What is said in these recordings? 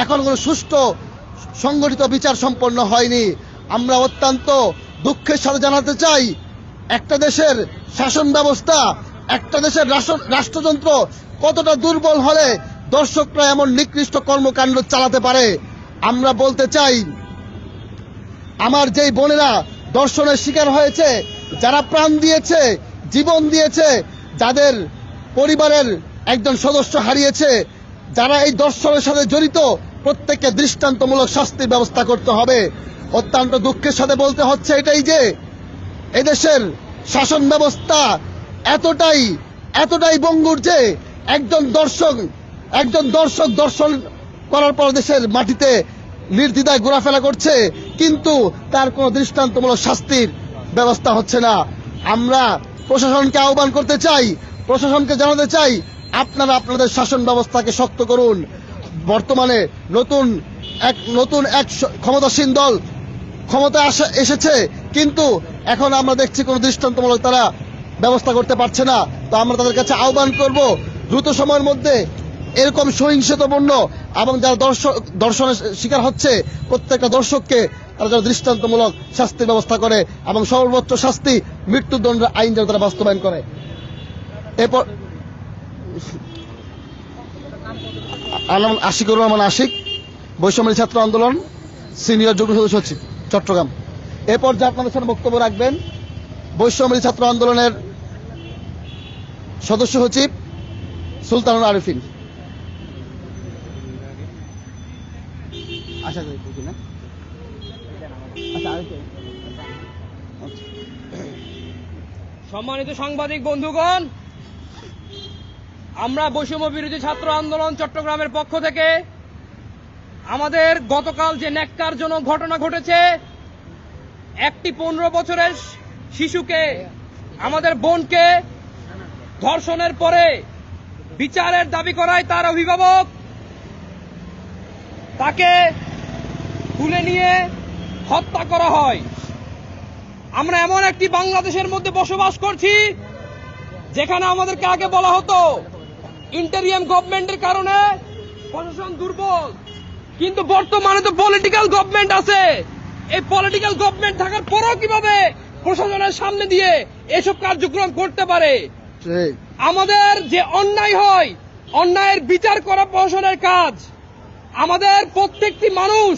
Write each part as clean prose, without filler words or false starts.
এখন কোনো সুষ্ঠু সংগঠিত বিচার সম্পন্ন হয়নি। আমরা অত্যন্ত দুঃখের সাথে জানাতে চাই, একটা দেশের শাসন ব্যবস্থা, একটা দেশের রাষ্ট্রযন্ত্র কতটা দুর্বল হলে দর্শকরা এমন নিকৃষ্ট কর্মকাণ্ড চালাতে পারে। আমরা বলতে চাই, আমার যেই বোনেরা দর্শনের শিকার হয়েছে, যারা প্রাণ দিয়েছে, জীবন দিয়েছে, যাদের পরিবারের একজন সদস্য হারিয়েছে, যারা এই দর্শনের সাথে জড়িত, প্রত্যেককে দৃষ্টান্তমূলক শাস্তির ব্যবস্থা করতে হবে। অত্যন্ত দুঃখের সাথে বলতে হচ্ছে এটাই যে এদেশের শাসন ব্যবস্থা এতটাই ভঙ্গুর যে একজন দর্শক দর্শন করার পর দেশের মাটিতে নির্দ্বিধায় ঘোরাফেরা করছে, কিন্তু তার কোনো দৃষ্টান্তমূলক শাস্তির ব্যবস্থা হচ্ছে না। আমরা প্রশাসনকে আহ্বান করতে চাই, প্রশাসনকে জানাতে চাই, আপনারা আপনাদের শাসন ব্যবস্থাকে শক্ত করুন। বর্তমানে নতুন এক ক্ষমতাসীন দল ক্ষমতায় এসেছে, কিন্তু এখন আমরা দেখছি কোনো দৃষ্টান্তমূলক তারা ব্যবস্থা করতে পারছে না। তো আমরা তাদের কাছে আহ্বান করব, দ্রুত সময়ের মধ্যে এরকম সহিংসতাপূর্ণ এবং যারা দর্শনের শিকার হচ্ছে প্রত্যেকটা দর্শককে তারা যেন দৃষ্টান্তমূলক শাস্তির ব্যবস্থা করে এবং সর্বোচ্চ শাস্তি মৃত্যুদণ্ড আইন যেন তারা বাস্তবায়ন করে। এরপর আশিকুর রহমান আশিক, বৈষম্য ছাত্র আন্দোলন, সিনিয়র যুগ্ম সচিব, চট্টগ্রাম। এরপর যে আপনাদের সাথে বক্তব্য রাখবেন বৈষম্য ছাত্র আন্দোলনের সদস্য সচিব সুলতানুল আরিফিন। সম্মানিত সাংবাদিক বন্ধুগণ, আমরা বৈষম্য বিরোধী ছাত্র আন্দোলন চট্টগ্রামের পক্ষ থেকে আমাদের গতকাল যে ন্যাক্কারজনক ঘটনা ঘটেছে, একটি 15 বছরের শিশুকে, আমাদের বোনকে ধর্ষণের পরে বিচারের দাবি করায় তার অভিভাবক তাকে তুলে নিয়ে হত্যা করা হয়। আমরা এমন একটি বাংলাদেশের মধ্যে বসবাস করছি যেখানে আমাদেরকে আগে বলা হতো ইন্টারিয়াম গভর্নমেন্টের কারণে প্রশাসন দুর্বল, কিন্তু বর্তমানে তো পলিটিক্যাল গভর্নমেন্ট আছে। এই পলিটিক্যাল গভর্নমেন্ট থাকার পরেও কিভাবে প্রশাসনের সামনে দিয়ে এসব কার্যক্রম করতে পারে? আমাদের যে অন্যায় হয়, অন্যায়ের বিচার করা প্রশাসনের কাজ। আমাদের প্রত্যেকটি মানুষ,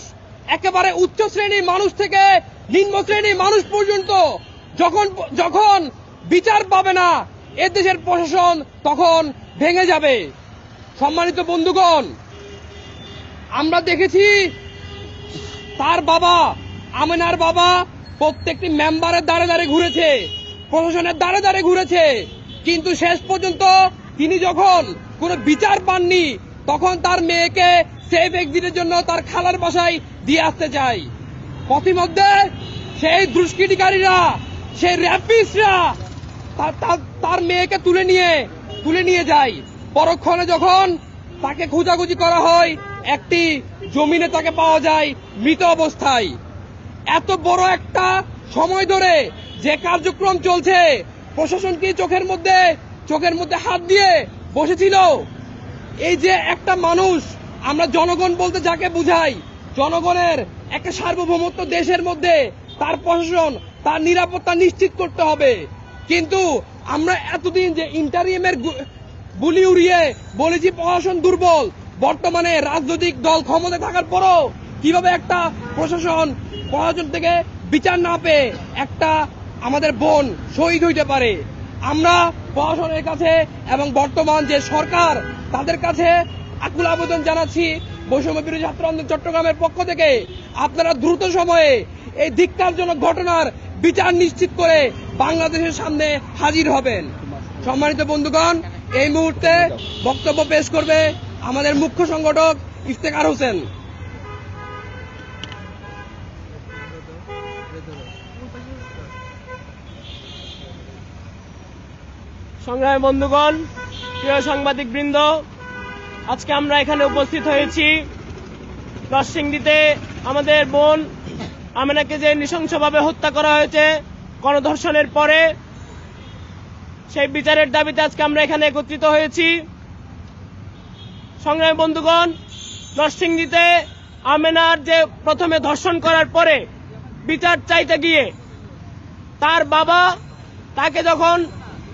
একেবারে উচ্চ শ্রেণীর মানুষ থেকে নিম্ন শ্রেণীর মানুষ পর্যন্ত যখন বিচার পাবে না, এ দেশের প্রশাসন তখন ভেঙে যাবে। সম্মানিত বন্ধুগণ, আমরা দেখেছি তার বাবা, আমেনার বাবা প্রত্যেকটি মেম্বারের দ্বারে দ্বারে ঘুরেছে, প্রশাসনের দ্বারে দ্বারে ঘুরেছে, কিন্তু শেষ পর্যন্ত তিনি যখন কোনো বিচার পাননি, তখন তার মেয়েকে সেফ এক্সিটের জন্য তার খালার বাসায় দিয়ে আসতে চায়। পথিমধ্যে সেই দুষ্কৃতিকারীরা, সেই র্যাপিস্টরা তার মেয়েকে তুলে নিয়ে যায়। পরক্ষণে যখন তাকে খোঁজাখুঁজি করা হয়, একটি জমিনে তাকে পাওয়া যায় মৃত অবস্থায়। এত বড় একটা সময় ধরে যে কার্যক্রম চলছে, প্রশাসন কি চোখের মধ্যে হাত দিয়ে বসেছিল? এই যে একটা মানুষ, আমরা জনগণ বলতে যাকে বুঝাই, জনগণের একটা সার্বভৌমত্ব দেশের মধ্যে তার প্রশাসন, তার নিরাপত্তা নিশ্চিত করতে হবে। কিন্তু আমরা এতদিন যে ইন্টারিয়ামের বুলি উড়িয়ে বলেছি প্রশাসন দুর্বল, বর্তমানে রাজনৈতিক দল ক্ষমতায় থাকার পরও কিভাবে একটা প্রশাসন থেকে বিচার না পেয়ে একটা আমাদের বোন শহীদ হইতে পারে? আমরা প্রশাসনের কাছে এবং বর্তমান যে সরকার, তাদের কাছে আকুল আবেদন জানাচ্ছি বৈষম্য বিরোধী ছাত্র আন্দোলন চট্টগ্রামের পক্ষ থেকে, আপনারা দ্রুত সময়ে এই ধিক্কারজনক ঘটনার বিচার নিশ্চিত করে বাংলাদেশের সামনে হাজির হবেন। সম্মানিত বন্ধুগণ, এই মুহূর্তে বক্তব্য পেশ করবে আমাদের মুখ্য সংগঠক ইফতেখার হোসেন। সংগ্রামী বন্ধুগণ, প্রিয় সাংবাদিক বৃন্দ, আজকে আমরা এখানে উপস্থিত হয়েছি নরসিংদীতে আমাদের বোন আমেনাকে যে নৃশংসভাবে হত্যা করা হয়েছে গণধর্ষণের পরে, সেই বিচারের দাবিতে আজকে আমরা এখানে একত্রিত হয়েছি। সংগ্রামী বন্ধুগণ, নরসিংদীতে আমেনার যে প্রথমে ধর্ষণ করার পরে বিচার চাইতে গিয়ে তার বাবা তাকে যখন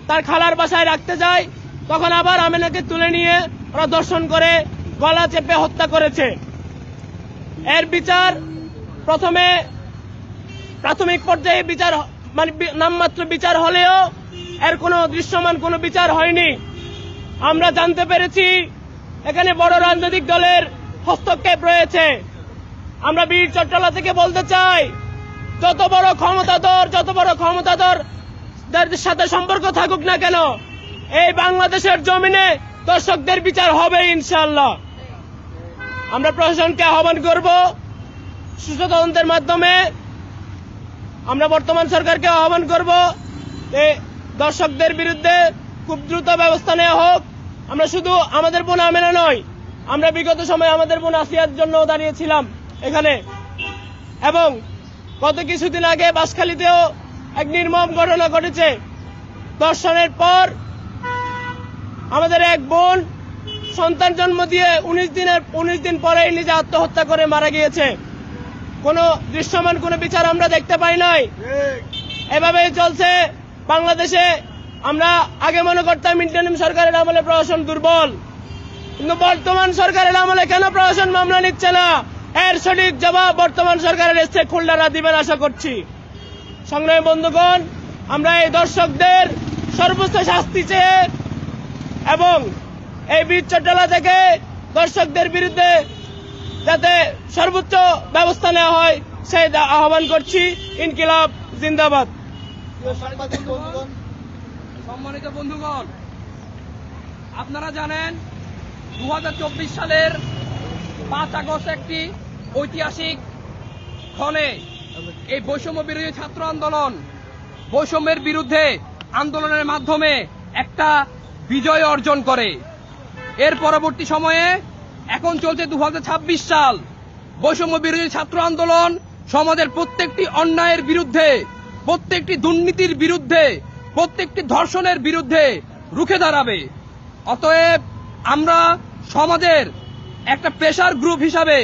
তার খালার বাসায় রাখতে যায়, তখন আবার আমেনাকে তুলে নিয়ে ওরা ধর্ষণ করে গলা চেপে হত্যা করেছে। এর বিচার প্রথমে প্রাথমিক পর্যায়ে বিচার মানে নামমাত্র বিচার হলেও এর কোনো দৃশ্যমান কোনো বিচার হয়নি। আমরা জানতে পেরেছি এখানে বড় রাজনৈতিক দলের হস্তক্ষেপ রয়েছে। আমরা বীর চট্টলা থেকে বলতে চাই, যত বড় ক্ষমতাধর সাথে সম্পর্ক থাকুক না কেন, এই বাংলাদেশের জমিনে দর্শকদের বিচার হবে ইনশাআল্লাহ। আমরা প্রশাসনকে আহ্বান করব সুষ্ঠু তদন্তের মাধ্যমে। আমরা বর্তমান সরকারকে আহ্বান করব যে দর্শকদের বিরুদ্ধে খুব দ্রুত ব্যবস্থা নেওয়া হোক। আমরা শুধু আমাদের বোন আমেনা নয়, আমরা বিগত সময়ে আমাদের বোন আসিয়ার জন্য দাঁড়িয়েছিলাম এখানে, এবং গত কিছুদিন আগে বাঁশখালীতেও এক নির্মম ঘটনা ঘটেছে। ধর্ষণের পর আমাদের এক বোন সন্তান জন্ম দিয়ে 19 দিন পরে নিজে আত্মহত্যা করে মারা গিয়েছে। কোনো দৃশ্যমান কোনো বিচার আমরা দেখতে পাই নাই। এভাবে চলছে বাংলাদেশে। আমরা আগে মনে করতাম ইন্টারিম সরকারের আমলে প্রশাসন দুর্বল, কিন্তু বর্তমান সরকারের আমলে কেন প্রশাসন মামলা নিচ্ছে না, এর সঠিক জবাব বর্তমান সরকারের স্টেক হোল্ডাররা দিবেন আশা করছি। সংগ্রামী বন্ধুগণ, আমরা এই দর্শকদের সর্বোচ্চ শাস্তি চেয়ে এবং এই বীর চট্টলা থেকে দর্শকদের বিরুদ্ধে যাতে সর্বোচ্চ ব্যবস্থা নেওয়া হয় সেই আহ্বান করছি। ইনকিলাব জিন্দাবাদ। সম্মানিত বন্ধুগণ, আপনারা জানেন 2024 সালের 5 আগস্ট একটি ঐতিহাসিক ক্ষণে এই বৈষম্য বিরোধী ছাত্র আন্দোলন বৈষম্যের বিরুদ্ধে আন্দোলনের মাধ্যমে একটা বিজয় অর্জন করে। এর পরবর্তী সময়ে এখন চলছে 2026 সাল। বৈষম্য বিরোধী ছাত্র আন্দোলন সমাজের প্রত্যেকটি অন্যায়ের বিরুদ্ধে, প্রত্যেকটি দুর্নীতির বিরুদ্ধে, প্রত্যেকটি ধর্ষণের বিরুদ্ধে রুখে দাঁড়াবে। অতএব আমরা সমাজের একটা প্রেসার গ্রুপ হিসাবে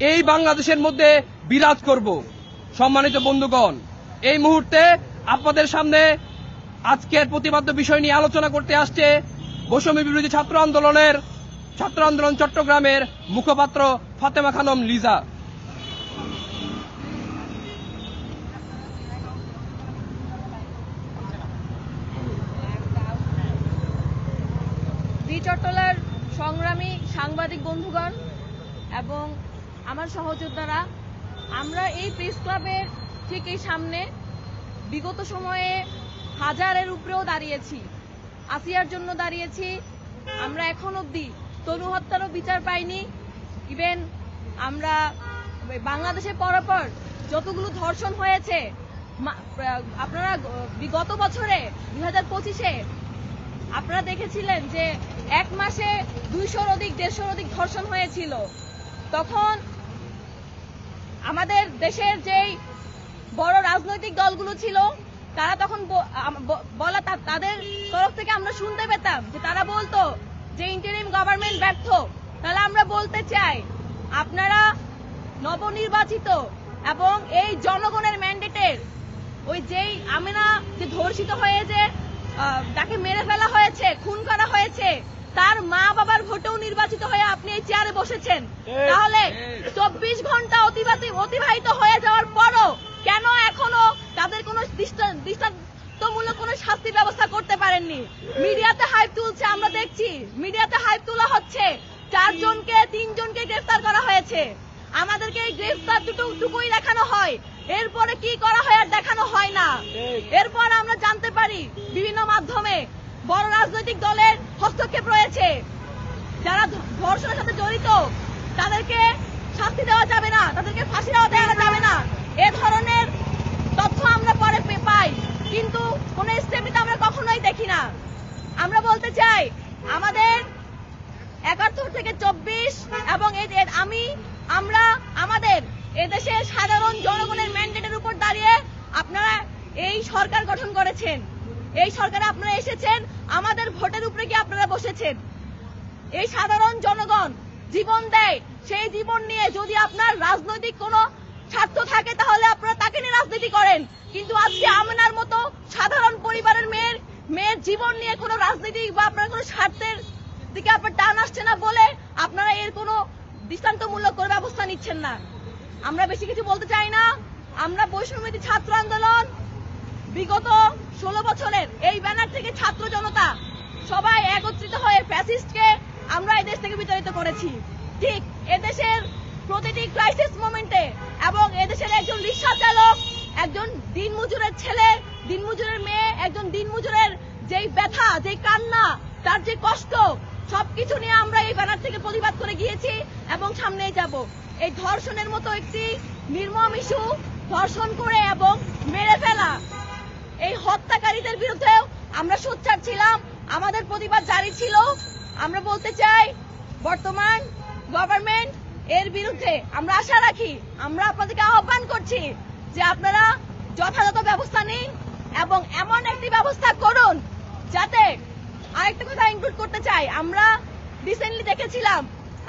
এই বাংলাদেশের মধ্যে বিরাজ করব। সম্মানিত বন্ধুগণ, এই মুহূর্তে আপনাদের সামনে আজকের প্রতিবাদ্য বিষয় নিয়ে আলোচনা করতে আসছে বৈষম্য বিরোধী ছাত্র আন্দোলন চট্টগ্রামের মুখপাত্র ফাতেমা খানম লিজা। বীর চট্টলার সংগ্রামী সাংবাদিক বন্ধুগণ এবং আমার সহযোদ্ধারা, আমরা এই প্রেস ক্লাবের ঠিক এই সামনে বিগত সময়ে হাজারের উপরেও দাঁড়িয়েছি, আসিয়ার জন্য দাঁড়িয়েছি। আমরা এখন অবধি তনু হত্যারও বিচার পাইনি। ইভেন আমরা বাংলাদেশে পরপর যতগুলো ধর্ষণ হয়েছে, আপনারা গত বছরে 2025-এ আপনারা দেখেছিলেন যে এক মাসে 200-র অধিক 150-র অধিক ধর্ষণ হয়েছিল। তখন আমাদের দেশের যেই বড় রাজনৈতিক দলগুলো ছিল তারা তখন বলা, তাদের তরফ থেকে আমরা শুনতে পেতাম যে তারা বলতো যে ইন্টারিম গভর্নমেন্ট ব্যর্থ। তাহলে আমরা বলতে চাই, আপনারা নবনির্বাচিত এবং এই জনগণের ম্যান্ডেটের ওই যেই আমেনা যে ধর্ষিত হয়ে যে তাকে মেরে ফেলা হয়েছে, খুন করা হয়েছে, তার মা বাবার ভোটেও নির্বাচিত হয়ে আপনি এই চেয়ারে বসেছেন। তাহলে 24 ঘন্টা অতিবাহিত হয়ে যাওয়ার পরও কেন এখনো তাদের কোনো দৃষ্টান্তমূলক কোনো শাস্তির ব্যবস্থা করতে পারেননি? মিডিয়াতে হাইপ তুলছে, আমরা দেখছি মিডিয়াতে হাইপ তোলা হচ্ছে। 3জনকে গ্রেফতার করা হয়েছে। আমাদেরকে এই গ্রেফতার টুকুই দেখানো হয়, এরপরে কি করা হয় আর দেখানো হয় না। এরপর আমরা জানতে পারি বিভিন্ন মাধ্যমে বড় রাজনৈতিক দলের হস্তক্ষেপ রয়েছে। যারা ধর্ষণের সাথে জড়িত তাদেরকে শাস্তি দেওয়া যাবে না, তাদেরকে ফাঁসি দেওয়া যাবে না, এ ধরনের তথ্য আমরা পরে পাই, কিন্তু কোনো স্টেপিতে আমরা কখনোই দেখি না। আমরা বলতে চাই, আমাদের 71 থেকে 24 এবং আমরা আমাদের এদেশের সাধারণ জনগণের ম্যান্ডেটের উপর দাঁড়িয়ে আপনারা এই সরকার গঠন করেছেন। এই সরকারে আপনারা এসেছেন, আমাদের ভোটের উপরে কি আপনারা বসেছেন? এই সাধারণ জনগণ জীবন দেয়, সেই জীবন নিয়ে যদি আপনার রাজনৈতিক কোনো স্বার্থ থাকে তাহলে আপনারা তাকে নিয়ে রাজনীতি করেন। কিন্তু আজকে আমেনার মতো সাধারণ পরিবারের মেয়ের জীবন নিয়ে কোনো রাজনীতি বা আপনার কোনো স্বার্থের দিকে আপনার টান আসছে না বলে আপনারা এর কোনো দৃষ্টান্তমূলক কোনো ব্যবস্থা নিচ্ছেন না। আমরা বেশি কিছু বলতে চাই না। আমরা বৈষম্যবিরোধী ছাত্র আন্দোলন বিগত 16 বছরের এই ব্যানার থেকে ছাত্র জনতা সবাই একত্রিত হয়ে ফ্যাসিস্টকে আমরা এই দেশ থেকে বিতাড়িত করেছি। ঠিক এদেশের প্রতিটি ক্রাইসিস মোমেন্টে এবং এদেশের একজন রিক্সা চালক, একজন দিনমজুরের ছেলে, দিনমজুরের মেয়ে, একজন দিনমজুরের যেই ব্যথা, যেই কান্না, তার যে কষ্ট, সবকিছু নিয়ে আমরা এই ব্যানার থেকে প্রতিবাদ করে গিয়েছি এবং সামনেই যাব। এই ধর্ষণের মতো একটি নির্মম ইস্যু, ধর্ষণ করে এবং মেরে ফেলা, এই হত্যাকারীদের বিরুদ্ধেও আমরা সোচ্চার ছিলাম, আমাদের প্রতিবাদ জারি ছিল। আমরা বলতে চাই বর্তমান গভর্নমেন্ট এর বিরুদ্ধে আমরা আশা রাখি, আমরা আপনাদেরকে আহ্বান করছি যে আপনারা যথাযথ ব্যবস্থা নিন এবং এমন একটি ব্যবস্থা করুন যাতে, আরেকটা কথা ইনক্লুড করতে চাই, আমরা রিসেন্টলি দেখেছিলাম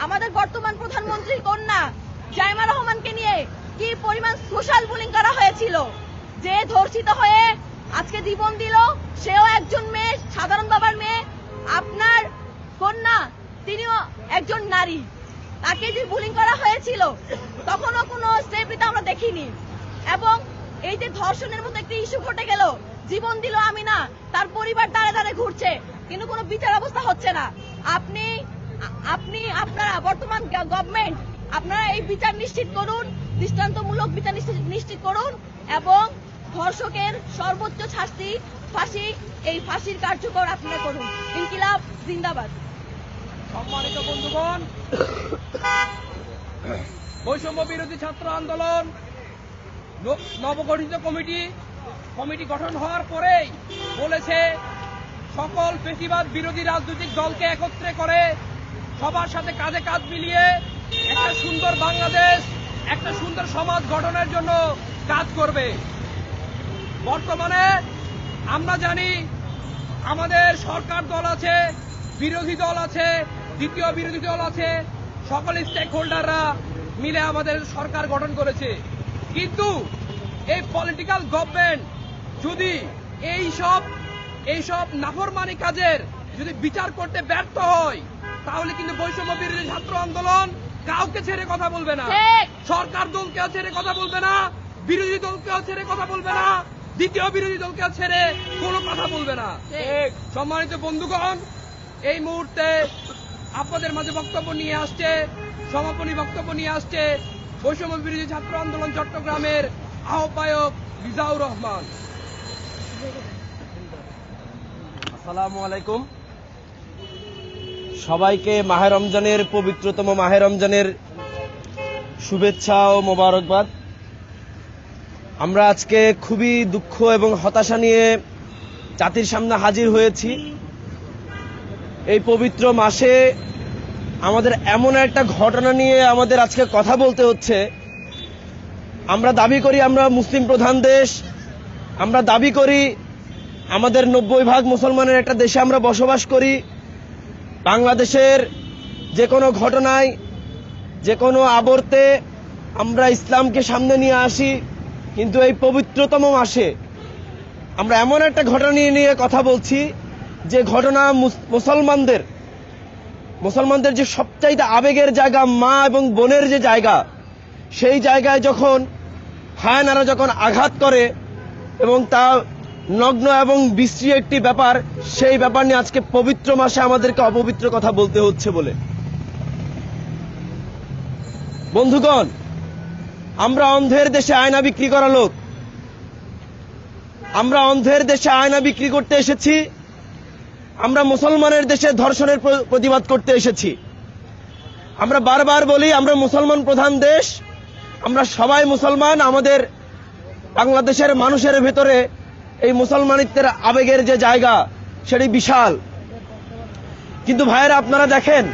আমাদের বর্তমান প্রধানমন্ত্রীর কন্যা জাইমা রহমানকে নিয়ে কি পরিমাণ সোশ্যাল বুলিং করা হয়েছিল। যে ধর্ষিত হয়ে আজকে জীবন দিল সেও একজন মেয়ে, সাধারণ বাবার মেয়ে। আপনার কন্যা তিনিও একজন নারী, তাকে যে বুলিং করা হয়েছিল তখনও কোনো স্টেপ নিতে আমরা দেখিনি। এবং এই যে ধর্ষণের মতো একটি ইস্যু ঘটে গেল, জীবন দিল আমিনা, তার পরিবার দাঁড়ে দাঁড়ে ঘুরছে কিন্তু কোনো বিচার ব্যবস্থা হচ্ছে না। আপনারা বর্তমান গভর্নমেন্ট আপনারা এই বিচার নিশ্চিত করুন, দৃষ্টান্তমূলক বিচার নিশ্চিত করুন এবং ধর্ষকের সর্বোচ্চ শাস্তি ফাঁসি, এই ফাঁসির কার্যকর আপনারা করুন। ইনকিলাব জিন্দাবাদ। সম্মানিত বন্ধুগণ, বৈষম্য বিরোধী ছাত্র আন্দোলন নবগঠিত কমিটি গঠন হওয়ার পরেই বলেছে সকল ফ্যাসিবাদ বিরোধী রাজনৈতিক দলকে একত্রে করে সবার সাথে কাঁধে কাঁধ মিলিয়ে একটা সুন্দর বাংলাদেশ, একটা সুন্দর সমাজ গঠনের জন্য কাজ করবে। বর্তমানে আমরা জানি আমাদের সরকার দল আছে, বিরোধী দল আছে, দ্বিতীয় বিরোধী দল আছে, সকল স্টেক হোল্ডাররা মিলে আমাদের সরকার গঠন করেছে। কিন্তু এই পলিটিক্যাল গভর্নমেন্ট যদি এইসব নাফরমানি কাজের যদি বিচার করতে ব্যর্থ হয় তাহলে কিন্তু বৈষম্য বিরোধী ছাত্র আন্দোলন কাউকে ছেড়ে কথা বলবে না, সরকার দলকেও ছেড়ে কথা বলবে না, বিরোধী দলকেও ছেড়ে কথা বলবে না, দ্বিতীয় বিরোধী দলকেও ছেড়ে কোনো কথা বলবে না। সম্মানিত বন্ধুগণ, এই মুহূর্তে আপনাদের মাঝে বক্তব্য নিয়ে আসছে, সমাপনী বক্তব্য নিয়ে আসছে বৈষম্য বিরোধী ছাত্র আন্দোলন চট্টগ্রামের আহ্বায়ক রিজাউর রহমান। আসসালামু আলাইকুম। সবাইকে মাহে রমজানের পবিত্রতম মাহে রমজানের শুভেচ্ছা ও মোবারকবাদ। আমরা আজকে খুবই দুঃখ এবং হতাশা নিয়ে জাতির সামনে হাজির হয়েছি। এই পবিত্র মাসে আমাদের এমন একটা ঘটনা নিয়ে আমাদের আজকে কথা বলতে হচ্ছে। আমরা দাবি করি আমরা মুসলিম প্রধান দেশ, আমরা দাবি করি আমাদের 90% মুসলমানের একটা দেশে আমরা বসবাস করি। বাংলাদেশের যে কোনো ঘটনায়, যে কোনো আবর্তে আমরা ইসলামকে সামনে নিয়ে আসি, কিন্তু এই পবিত্রতম মাসে আমরা এমন একটা ঘটনা নিয়ে কথা বলছি যে ঘটনা মুসলমানদের যে সবচাইতে আবেগের জায়গা, মা এবং বোনের যে জায়গা, সেই জায়গায় যখন হায়নারা যখন আঘাত করে এবং তা নগ্ন এবং বিশ্রী একটি ব্যাপার, সেই ব্যাপার নিয়ে আজকে পবিত্র মাসে আমাদেরকে অপবিত্র কথা বলতে হচ্ছে বলে। বন্ধুগণ, আমরা অন্ধের দেশে আয়না বিক্রি করা লোক, আমরা অন্ধের দেশে আয়না বিক্রি করতে এসেছি, আমরা মুসলমানের দেশে ধর্ষণের প্রতিবাদ করতে এসেছি। আমরা বারবার বলি আমরা মুসলমান প্রধান দেশ, আমরা সবাই মুসলমান, আমাদের বাংলাদেশের মানুষের ভেতরে এই মুসলমানিত্বের আবেগের যে জায়গা সেটি বিশাল। কিন্তু ভাইয়েরা, আপনারা দেখেন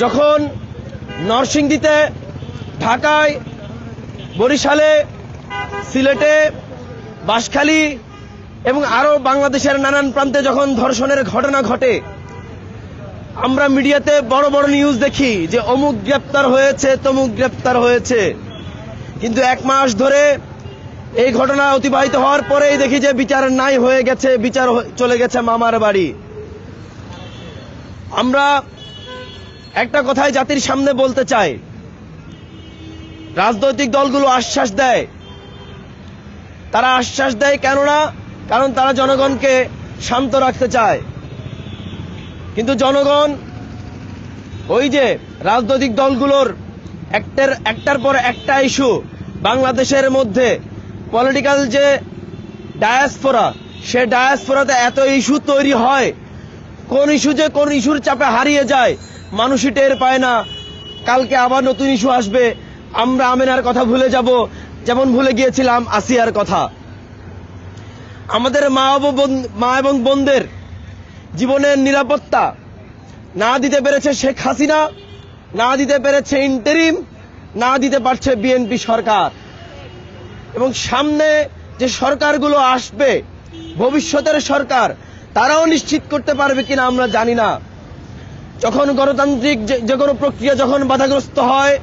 যখন নরসিংদীতে, ঢাকায়, বরিশালে, সিলেটে, বাঁশখালী এবং আরো বাংলাদেশের নানান প্রান্তে যখন ধর্ষণের ঘটনা ঘটে, আমরা মিডিয়াতে বড় বড় নিউজ দেখি যে অমুক গ্রেপ্তার হয়েছে, তমুক গ্রেপ্তার হয়েছে, কিন্তু 1 মাস ধরে এই ঘটনা অতিবাহিত হওয়ার পরেই দেখি যে বিচার নাই হয়ে গেছে, বিচার চলে গেছে মামার বাড়ি। আমরা একটা কথাই জাতির সামনে বলতে চাই, রাজনৈতিক দলগুলো আশ্বাস দেয়, তারা আশ্বাস দেয় কারণ তারা জনগণকে শান্ত রাখতে চায়, কিন্তু জনগণ ওই যে রাজনৈতিক দলগুলোর একটার পর একটা ইস্যু, বাংলাদেশের মধ্যে পলিটিক্যাল যে ডায়াসপোরা, সে ডায়াসপোরাতে এত ইস্যু তৈরি হয়, কোন ইস্যু যে কোন ইস্যুর চাপে হারিয়ে যায় মানুষই টের পায় না। কালকে আবার নতুন ইস্যু আসবে, আমরা আমেনার কথা ভুলে যাব, যেমন ভুলে গিয়েছিলাম আসিয়ার কথা। আমাদের মা এবং বোনদের জীবনের নিরাপত্তা না দিতে পেরেছে শেখ হাসিনা, না দিতে পেরেছে ইন্টারিম, না দিতে পারছে বিএনপি সরকার। এবং সামনে যে সরকারগুলো আসবে, ভবিষ্যতের সরকার, তারাও নিশ্চিত করতে পারবে কিনা আমরা জানি না। যখন গণতান্ত্রিক যে কোনো প্রক্রিয়া যখন বাধাগ্রস্ত হয়,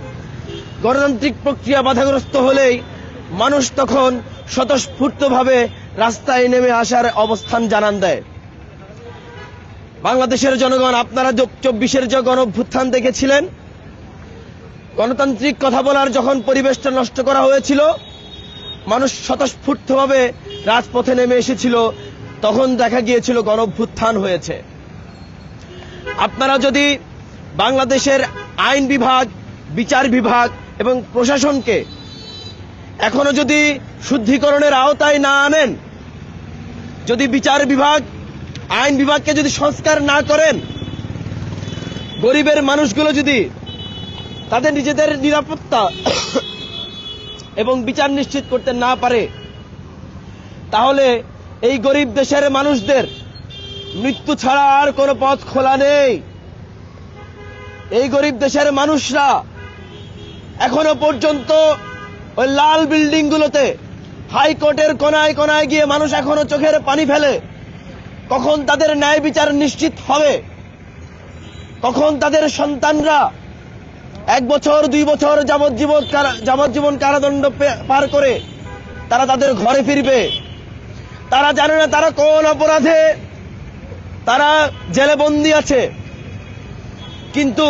গণতান্ত্রিক প্রক্রিয়া বাধাগ্রস্ত হলেই মানুষ তখন স্বতঃস্ফূর্তভাবে রাস্তায় নেমে আসার অবস্থান জানান দেয়। বাংলাদেশের জনগণ, আপনারা 24-এর যে গণঅভ্যুত্থান দেখেছিলেন, গণতান্ত্রিক কথা বলার যখন পরিবেশটা নষ্ট করা হয়েছিল, মানুষ স্বতঃস্ফূর্তভাবে রাজপথে নেমে এসেছিল, তখন দেখা গিয়েছিল গণঅভ্যুত্থান হয়েছে। আপনারা যদি বাংলাদেশের আইন বিভাগ, বিচার বিভাগ এবং প্রশাসনকে এখনো যদি শুদ্ধিকরণের আওতায় না আনেন, যদি বিচার বিভাগ, আইন বিভাগকে যদি সংস্কার না করেন, গরিবের মানুষগুলো যদি তাদের নিজেদের নিরাপত্তা এবং বিচার নিশ্চিত করতে না পারে, তাহলে এই গরিব দেশের মানুষদের মৃত্যু ছাড়া আর কোনো পথ খোলা নেই। এই গরিব দেশের মানুষরা এখনো পর্যন্ত ওই লাল বিল্ডিং গুলোতে, হাইকোর্টের কোনায় কোনায় গিয়ে মানুষ এখনো চোখের পানি ফেলে। কখন তাদের ন্যায় বিচার নিশ্চিত হবে? কখন তাদের সন্তানরা 1 বছর 2 বছর যাবজ্জীবন কারাদণ্ড পার করে তারা তাদের ঘরে ফিরবে? তারা জানে না তারা কোন অপরাধে তারা জেলে বন্দী আছে। কিন্তু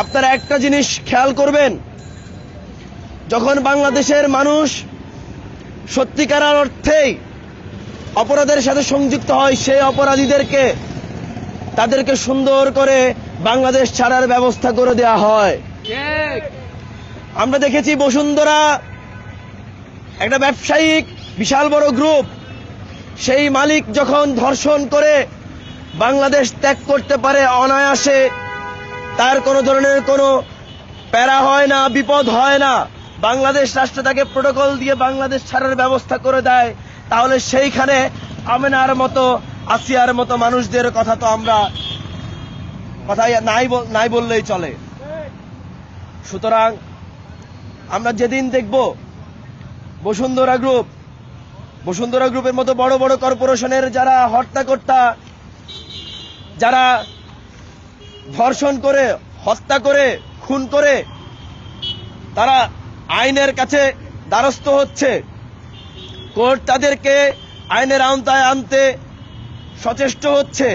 আপনারা একটা জিনিস খেয়াল করবেন, যখন বাংলাদেশের মানুষ সত্যিকার অর্থেই অপরাধের সাথে সংযুক্ত হয়, সেই অপরাধীদেরকে তাদেরকে সুন্দর করে বাংলাদেশ ছাড়ার ব্যবস্থা করে দেয়া হয়। আমরা দেখেছি বসুন্ধরা একটা ব্যবসায়িক বিশাল বড় গ্রুপ, সেই মালিক যখন ধর্ষণ করে বাংলাদেশ ত্যাগ করতে পারে অনায়াসে, তার কোনো ধরনের কোনো প্যারা হয় না, বিপদ হয় না, বাংলাদেশ রাষ্ট্র তাকে প্রোটোকল দিয়ে বাংলাদেশ ছাড়ার ব্যবস্থা করে দেয়, তাহলে সেইখানে আমেনার মতো, আসিয়ার মতো মানুষদের কথা তো আমরা কথাই নাই বললেই চলে। সুতরাং আমরা যেদিন দেখব বসুন্ধরা গ্রুপের মতো বড় বড় কর্পোরেশনের যারা হত্যাকর্তা, যারা ধর্ষণ করে, হত্যা করে, খুন করে, তারা আইনের কাছে দ্বারস্থ হচ্ছে, কোর্ট তাদেরকে আইনের আওতায় আনতে সচেষ্ট হচ্ছে,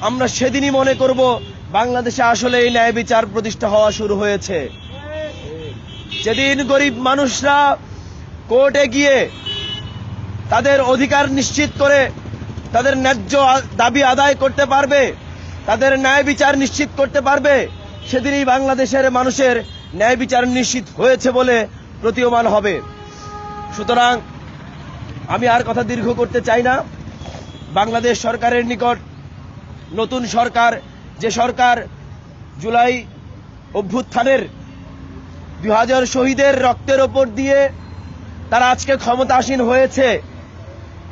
আমরা সেদিনই মনে করব বাংলাদেশে আসলে এই ন্যায় বিচার প্রতিষ্ঠা হওয়া শুরু হয়েছে। যেদিন গরিব মানুষরা কোর্টে গিয়ে তাদের অধিকার নিশ্চিত করে তাদের ন্যায্য দাবি আদায় করতে পারবে, তাদের ন্যায় বিচার নিশ্চিত করতে পারবে, সেদিনই বাংলাদেশের মানুষের ন্যায় বিচার নিশ্চিত হয়েছে বলে প্রতীয়মান হবে। সুতরাং আমি আর কথা দীর্ঘ করতে চাই না। বাংলাদেশ সরকারের নিকট নতুন সরকার, যে সরকার জুলাই অভ্যুত্থানের 2000 শহীদের রক্তের ওপর দিয়ে তারা আজকে ক্ষমতাসীন হয়েছে,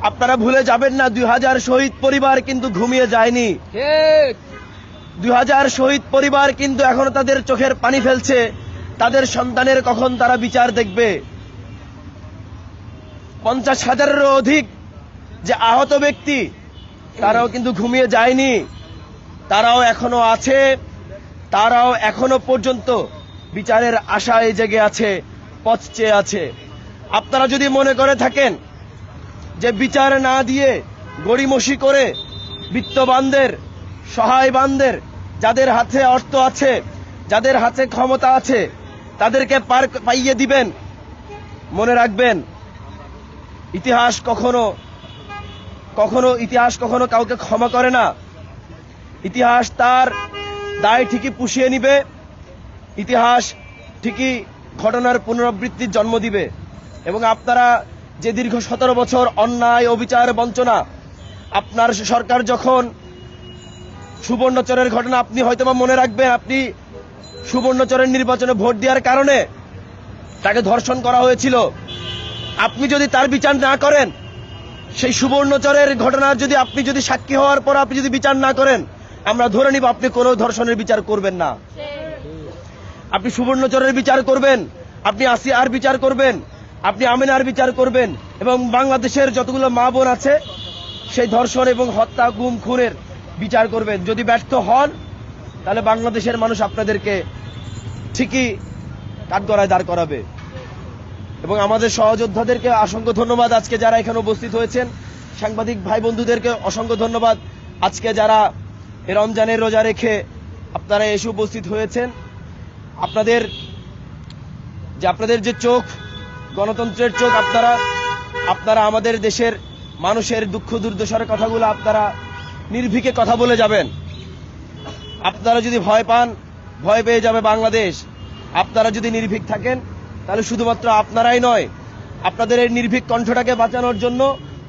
আপনারা ভুলে যাবেন না 2000 শহীদ পরিবার কিন্তু ঘুমিয়ে যায়নি। 2000 শহীদ পরিবার কিন্তু এখনো তাদের চোখের পানি ফেলছে, তাদের সন্তানের কখন তারা বিচার দেখবে। 50,000-এরও অধিক যে আহত ব্যক্তি, তারাও কিন্তু ঘুমিয়ে যায়নি, তারাও এখনো আছে, তারাও এখনো পর্যন্ত বিচারের আশায় জেগে আছে, পথ চেয়ে আছে। আপনারা যদি মনে করে থাকেন যে বিচার না দিয়ে গড়িমসি করে বিত্তবানদের, সহায়বানদের, যাদের হাতে অর্থ আছে, যাদের হাতে ক্ষমতা আছে, তাদেরকে পাইয়ে দিবেন, মনে রাখবেন ইতিহাস কখনো কাউকে ক্ষমা করে না। ইতিহাস তার দায় ঠিকই পুষিয়ে নিবে, ইতিহাস ঠিকই ঘটনার পুনরাবৃত্তির জন্ম দিবে। এবং আপনারা যে দীর্ঘ 17 বছর অন্যায়, অবিচার, বঞ্চনা, আপনার সরকার যখন সুবর্ণচরের ঘটনা আপনি হয়তোবা মনে রাখবেন, আপনি সুবর্ণচরের নির্বাচনে ভোট দেওয়ার কারণে তাকে ধর্ষণ করা হয়েছিল। আপনি যদি তার বিচার না করেন, সেই সুবর্ণচরের ঘটনার আপনি যদি সাক্ষী হওয়ার পর আপনি যদি বিচার না করেন, আমরা ধরে নিব আপনি কোনো ধর্ষণের বিচার করবেন না। আপনি সুবর্ণচরের বিচার করবেন, আপনি আসিয়ার বিচার করবেন, আপনি আমিনার বিচার করবেন, এবং বাংলাদেশের যতগুলো মা বোন আছে সেই ধর্ষণ এবং হত্যা, গুম, খুনের বিচার করবেন। যদি ব্যর্থ হন, তাহলে বাংলাদেশের মানুষ আপনাদেরকে ঠিকই কাঠগড়ায় দাঁড় করাবে। এবং আমাদের সহযোদ্ধাদেরকে অসংখ্য ধন্যবাদ, আজকে যারা এখানে উপস্থিত হয়েছেন। সাংবাদিক ভাই বন্ধুদেরকে অসংখ্য ধন্যবাদ, আজকে যারা রমজানের রোজা রেখে আপনারা এসে উপস্থিত হয়েছেন। আপনাদের যে চোখ, গণতন্ত্রের চোখ, আপনারা আমাদের দেশের মানুষের দুঃখ দুর্দশার কথাগুলো আপনারা নির্ভীকে কথা বলে যাবেন। আপনারা যদি ভয় পান, ভয় পেয়ে যাবে বাংলাদেশ। আপনারা যদি নির্ভীক থাকেন, তাহলে শুধুমাত্র আপনারাই নয়, আপনাদের এই নির্ভীক কণ্ঠটাকে বাঁচানোর জন্য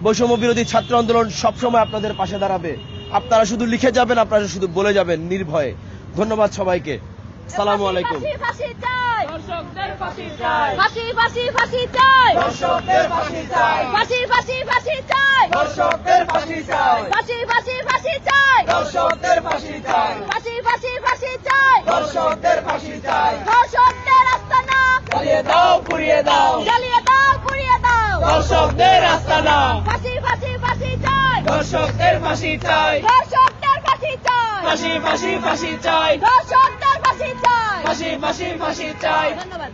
বৈষম্য বিরোধী ছাত্র আন্দোলন সবসময় আপনাদের পাশে দাঁড়াবে। আপনারা শুধু লিখে যাবেন, আপনারা শুধু বলে যাবেন নির্ভয়ে। ধন্যবাদ সবাইকে। আসসালামু আলাইকুম। ফাঁসি চাই, দর্শকদের ফাঁসি চাই, ফাঁসি ফাঁসি ফাঁসি চাই, দর্শকদের ফাঁসি চাই, ফাঁসি ফাঁসি ফাঁসি চাই, দর্শকদের ফাঁসি চাই, ফাঁসি ফাঁসি ফাঁসি চাই, দর্শকদের ফাঁসি চাই, ফাঁসি ফাঁসি ফাঁসি চাই, দর্শকদের ফাঁসি চাই। ধর্ষকদের আস্তানা জ্বালিয়ে দাও, পুড়িয়ে দাও, জ্বালিয়ে দাও, পুড়িয়ে দাও, দর্শকদের আস্তানা, ফাঁসি ফাঁসি ফাঁসি চাই, দর্শকদের ফাঁসি চাই, ধর্ষকদের ফাঁসি চাই, ফাঁসি ফাঁসি ফাঁসি চাই, ধর্ষকদের ফাঁসি চাই। ফাঁসি ফাঁসি ফাঁসি চাই। ধন্যবাদ।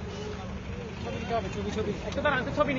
ছবি